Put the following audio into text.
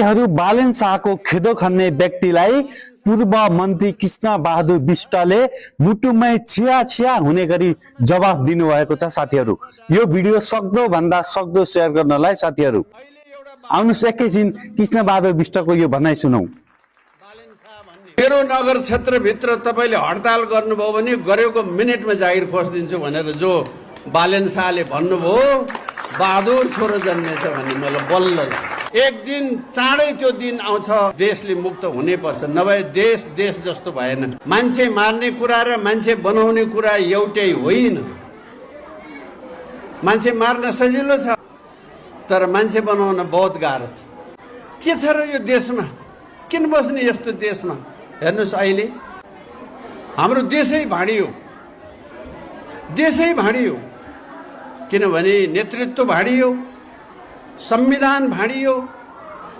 बालेन शाहको खेदो खन्ने व्यक्तिलाई पूर्व मन्त्री कृष्ण बहादुर विष्टले मुटुमै छिया छिया हुने गरी जवाफ दिनुभएको छ। साथीहरू, यो भिडियो सक्दो भन्दा सक्दो शेयर गर्नलाई साथीहरू आउनुहोस् एकैछिन कृष्ण बहादुर विष्टको यो भनाइ सुनौ। मेरो नगर क्षेत्रभित्र तपाईँले हडताल गर्नुभयो भने गरेको मिनेटमा जागिर खोजिदिन्छु भनेर जो बालेन शाहले भन्नुभयो, बहादुर छोरो जन्मेछ भन्ने मलाई बल्ल एक दिन चाँडै त्यो दिन आउँछ, देशले मुक्त हुनैपर्छ, नभए देश जस्तो भएन। मान्छे मार्ने कुरा र मान्छे बनाउने कुरा एउटै होइन। मान्छे मार्न सजिलो छ, तर मान्छे बनाउन बहुत गाह्रो छ। के छ र यो देशमा? किन बस्ने यस्तो देशमा? हेर्नुहोस्, अहिले हाम्रो देशै भाँडियो, किनभने नेतृत्व भाँडियो, संविधान भाँडियो,